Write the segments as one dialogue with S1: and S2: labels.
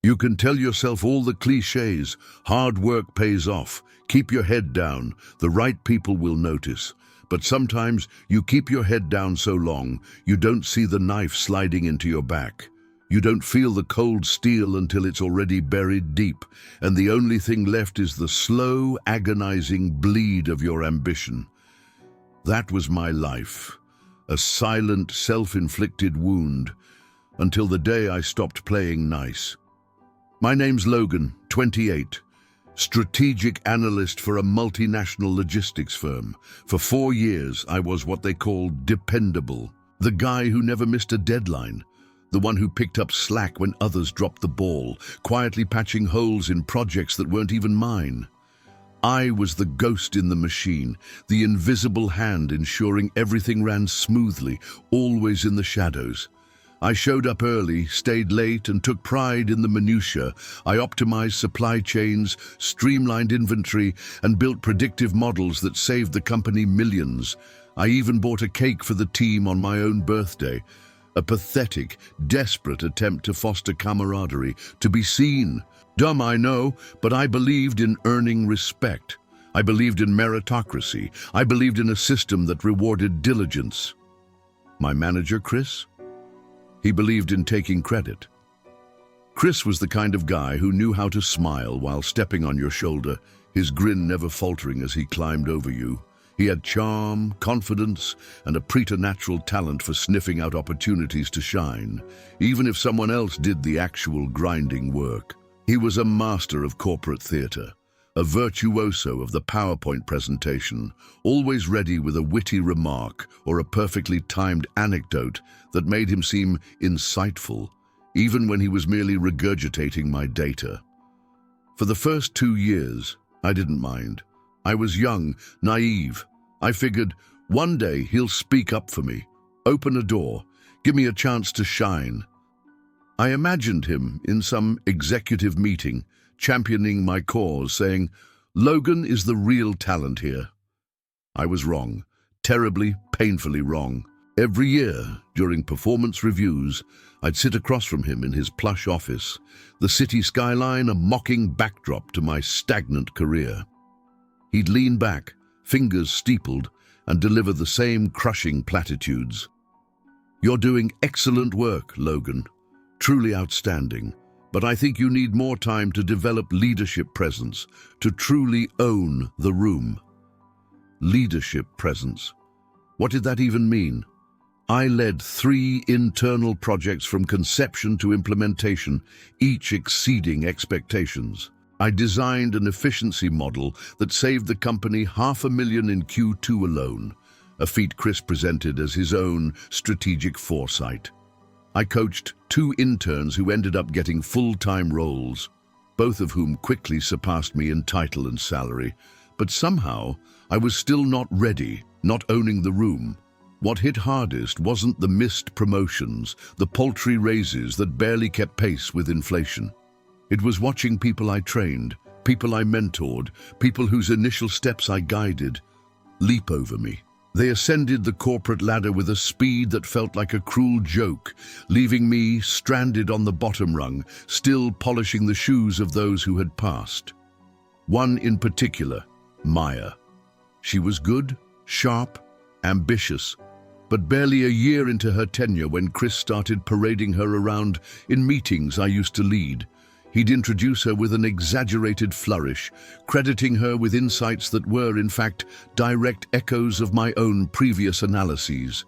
S1: You can tell yourself all the cliches. Hard work pays off. Keep your head down. The right people will notice. But sometimes you keep your head down so long, you don't see the knife sliding into your back. You don't feel the cold steel until it's already buried deep, and the only thing left is the slow, agonizing bleed of your ambition. That was my life. A silent, self-inflicted wound, until the day I stopped playing nice. My name's Logan, 28, strategic analyst for a multinational logistics firm. For 4 years, I was what they call dependable, the guy who never missed a deadline, the one who picked up slack when others dropped the ball, quietly patching holes in projects that weren't even mine. I was the ghost in the machine, the invisible hand ensuring everything ran smoothly, always in the shadows. I showed up early, stayed late, and took pride in the minutiae. I optimized supply chains, streamlined inventory, and built predictive models that saved the company millions. I even bought a cake for the team on my own birthday. A pathetic, desperate attempt to foster camaraderie, to be seen. Dumb, I know, but I believed in earning respect. I believed in meritocracy. I believed in a system that rewarded diligence. My manager, Chris? He believed in taking credit. Chris was the kind of guy who knew how to smile while stepping on your shoulder, his grin never faltering as he climbed over you. He had charm, confidence, and a preternatural talent for sniffing out opportunities to shine, even if someone else did the actual grinding work. He was a master of corporate theater, a virtuoso of the PowerPoint presentation, always ready with a witty remark or a perfectly timed anecdote that made him seem insightful, even when he was merely regurgitating my data. For the first 2 years, I didn't mind. I was young, naive. I figured, one day he'll speak up for me, open a door, give me a chance to shine. I imagined him in some executive meeting, championing my cause, saying, "Logan is the real talent here." I was wrong, terribly, painfully wrong. Every year, during performance reviews, I'd sit across from him in his plush office, the city skyline a mocking backdrop to my stagnant career. He'd lean back, fingers steepled, and deliver the same crushing platitudes. "You're doing excellent work, Logan. Truly outstanding. But I think you need more time to develop leadership presence, to truly own the room." Leadership presence. What did that even mean? I led 3 internal projects from conception to implementation, each exceeding expectations. I designed an efficiency model that saved the company $500,000 in Q2 alone, a feat Chris presented as his own strategic foresight. I coached 2 interns who ended up getting full-time roles, both of whom quickly surpassed me in title and salary. But somehow, I was still not ready, not owning the room. What hit hardest wasn't the missed promotions, the paltry raises that barely kept pace with inflation. It was watching people I trained, people I mentored, people whose initial steps I guided, leap over me. They ascended the corporate ladder with a speed that felt like a cruel joke, leaving me stranded on the bottom rung, still polishing the shoes of those who had passed. One in particular, Maya. She was good, sharp, ambitious, but barely a year into her tenure when Chris started parading her around in meetings I used to lead. He'd introduce her with an exaggerated flourish, crediting her with insights that were, in fact, direct echoes of my own previous analyses.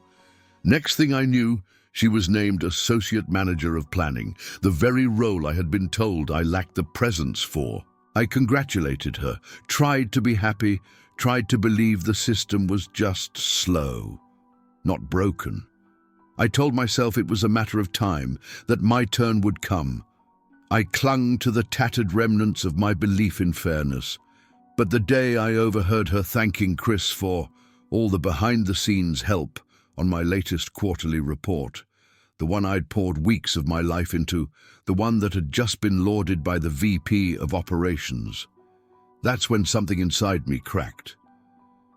S1: Next thing I knew, she was named Associate Manager of Planning, the very role I had been told I lacked the presence for. I congratulated her, tried to be happy, tried to believe the system was just slow, not broken. I told myself it was a matter of time, that my turn would come. I clung to the tattered remnants of my belief in fairness. But the day I overheard her thanking Chris for all the behind-the-scenes help on my latest quarterly report, the one I'd poured weeks of my life into, the one that had just been lauded by the VP of Operations, that's when something inside me cracked.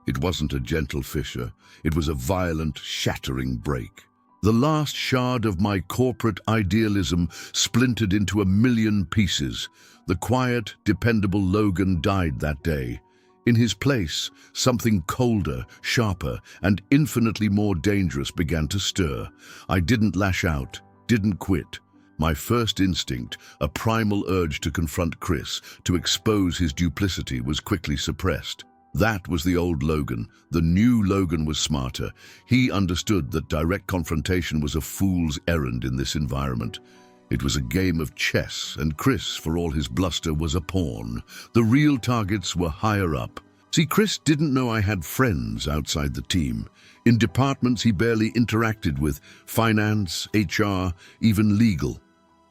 S1: It wasn't a gentle fissure, it was a violent, shattering break. The last shard of my corporate idealism splintered into a million pieces. The quiet, dependable Logan died that day. In his place, something colder, sharper, and infinitely more dangerous began to stir. I didn't lash out, didn't quit. My first instinct, a primal urge to confront Chris, to expose his duplicity, was quickly suppressed. That was the old Logan. The new Logan was smarter. He understood that direct confrontation was a fool's errand in this environment. It was a game of chess, and Chris, for all his bluster, was a pawn. The real targets were higher up. See, Chris didn't know I had friends outside the team. In departments he barely interacted with: finance, HR, even legal.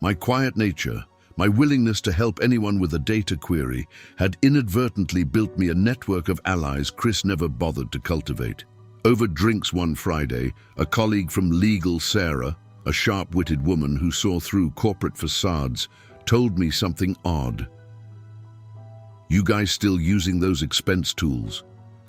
S1: My quiet nature, my willingness to help anyone with a data query, had inadvertently built me a network of allies Chris never bothered to cultivate. Over drinks one Friday, a colleague from legal, Sarah, a sharp-witted woman who saw through corporate facades, told me something odd. "You guys still using those expense tools?"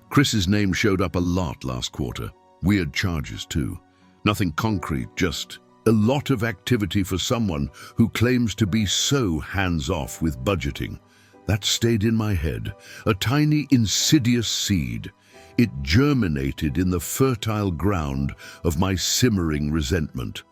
S1: Chris's name showed up a lot last quarter. Weird charges too. Nothing concrete, just a lot of activity for someone who claims to be so hands-off with budgeting. That stayed in my head, a tiny insidious seed. It germinated in the fertile ground of my simmering resentment.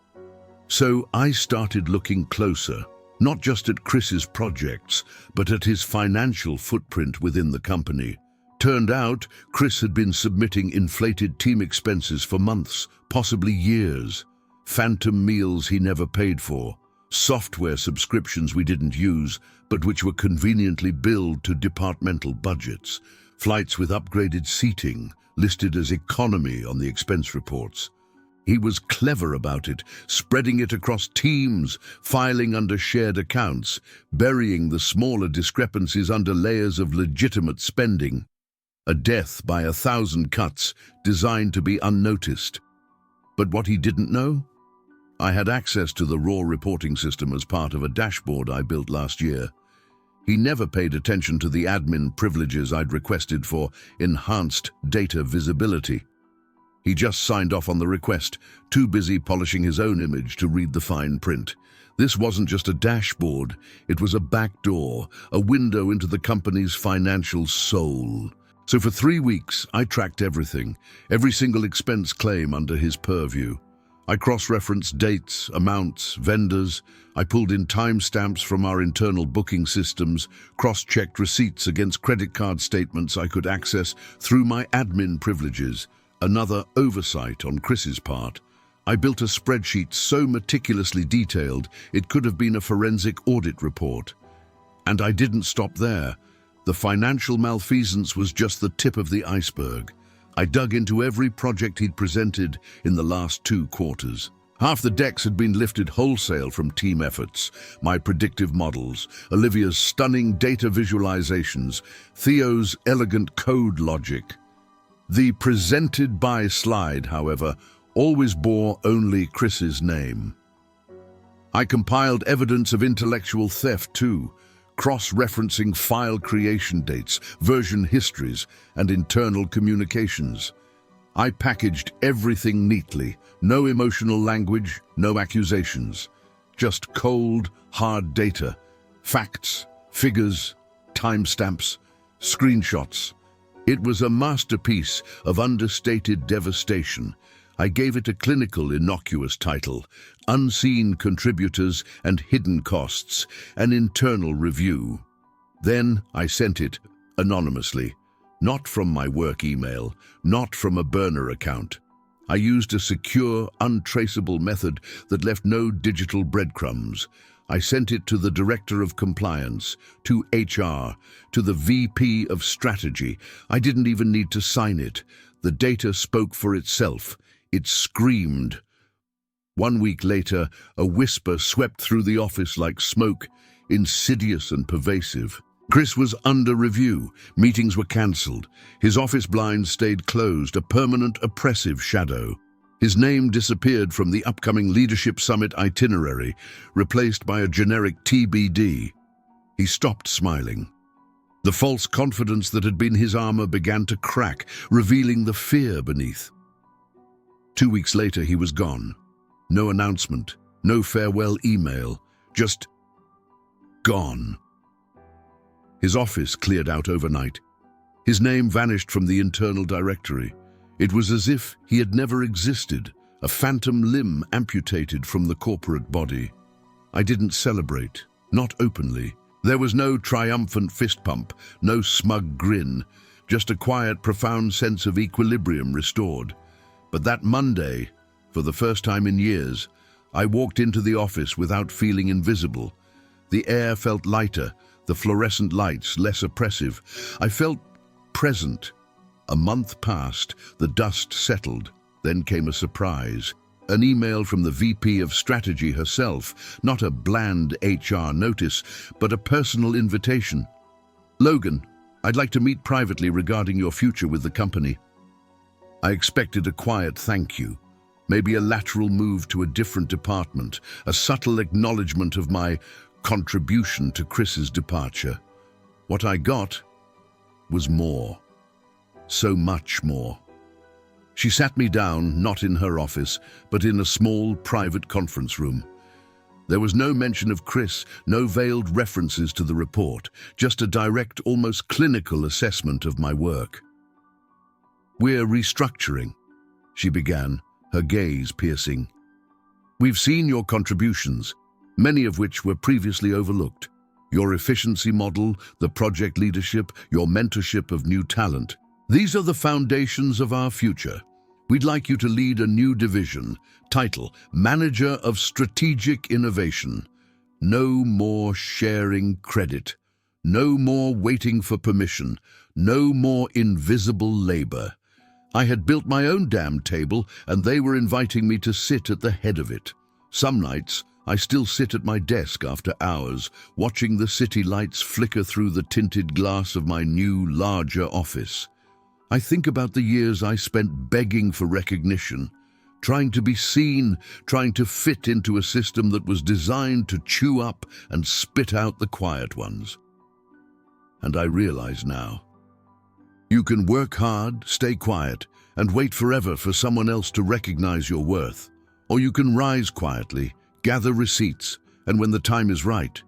S1: So I started looking closer, not just at Chris's projects, but at his financial footprint within the company. Turned out, Chris had been submitting inflated team expenses for months, possibly years. Phantom meals he never paid for, software subscriptions we didn't use, but which were conveniently billed to departmental budgets, flights with upgraded seating, listed as economy on the expense reports. He was clever about it, spreading it across teams, filing under shared accounts, burying the smaller discrepancies under layers of legitimate spending. A death by 1,000 cuts, designed to be unnoticed. But what he didn't know? I had access to the raw reporting system as part of a dashboard I built last year. He never paid attention to the admin privileges I'd requested for enhanced data visibility. He just signed off on the request, too busy polishing his own image to read the fine print. This wasn't just a dashboard, it was a backdoor, a window into the company's financial soul. So for 3 weeks, I tracked everything, every single expense claim under his purview. I cross-referenced dates, amounts, vendors. I pulled in timestamps from our internal booking systems, cross-checked receipts against credit card statements I could access through my admin privileges. Another oversight on Chris's part. I built a spreadsheet so meticulously detailed it could have been a forensic audit report. And I didn't stop there. The financial malfeasance was just the tip of the iceberg. I dug into every project he'd presented in the last 2 quarters. Half the decks had been lifted wholesale from team efforts, my predictive models, Olivia's stunning data visualizations, Theo's elegant code logic. The presented by slide, however, always bore only Chris's name. I compiled evidence of intellectual theft too, cross-referencing file creation dates, version histories, and internal communications. I packaged everything neatly, no emotional language, no accusations, just cold, hard data, facts, figures, timestamps, screenshots. It was a masterpiece of understated devastation. I gave it a clinical, innocuous title: Unseen Contributors and Hidden Costs, an internal review. Then I sent it anonymously, not from my work email, not from a burner account. I used a secure, untraceable method that left no digital breadcrumbs. I sent it to the Director of Compliance, to HR, to the VP of Strategy. I didn't even need to sign it. The data spoke for itself. It screamed. 1 week later, a whisper swept through the office like smoke, insidious and pervasive. Chris was under review. Meetings were cancelled. His office blinds stayed closed, a permanent oppressive shadow. His name disappeared from the upcoming Leadership Summit itinerary, replaced by a generic TBD. He stopped smiling. The false confidence that had been his armor began to crack, revealing the fear beneath. 2 weeks later, he was gone. No announcement, no farewell email, just gone. His office cleared out overnight. His name vanished from the internal directory. It was as if he had never existed, a phantom limb amputated from the corporate body. I didn't celebrate, not openly. There was no triumphant fist pump, no smug grin, just a quiet, profound sense of equilibrium restored. But that Monday, for the first time in years, I walked into the office without feeling invisible. The air felt lighter, the fluorescent lights less oppressive. I felt present. A month passed, the dust settled. Then came a surprise. An email from the VP of Strategy herself, not a bland HR notice, but a personal invitation. "Logan, I'd like to meet privately regarding your future with the company." I expected a quiet thank you, maybe a lateral move to a different department, a subtle acknowledgement of my contribution to Chris's departure. What I got was more. So much more. She sat me down, not in her office, but in a small, private conference room. There was no mention of Chris, no veiled references to the report, just a direct, almost clinical assessment of my work. "We're restructuring," she began, her gaze piercing. "We've seen your contributions, many of which were previously overlooked. Your efficiency model, the project leadership, your mentorship of new talent. These are the foundations of our future. We'd like you to lead a new division, title, Manager of Strategic Innovation. No more sharing credit. No more waiting for permission. No more invisible labor. I had built my own damn table, and they were inviting me to sit at the head of it. Some nights, I still sit at my desk after hours, watching the city lights flicker through the tinted glass of my new, larger office. I think about the years I spent begging for recognition, trying to be seen, trying to fit into a system that was designed to chew up and spit out the quiet ones. And I realize now, you can work hard, stay quiet, and wait forever for someone else to recognize your worth. Or you can rise quietly, gather receipts, and when the time is right,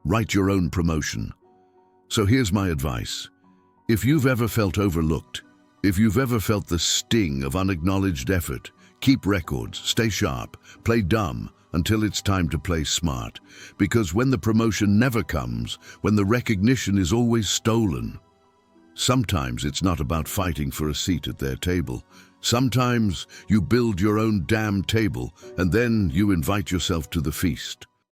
S1: write your own promotion. So here's my advice. If you've ever felt overlooked, if you've ever felt the sting of unacknowledged effort, keep records, stay sharp, play dumb until it's time to play smart. Because when the promotion never comes, when the recognition is always stolen, sometimes it's not about fighting for a seat at their table. Sometimes you build your own damn table and then you invite yourself to the feast.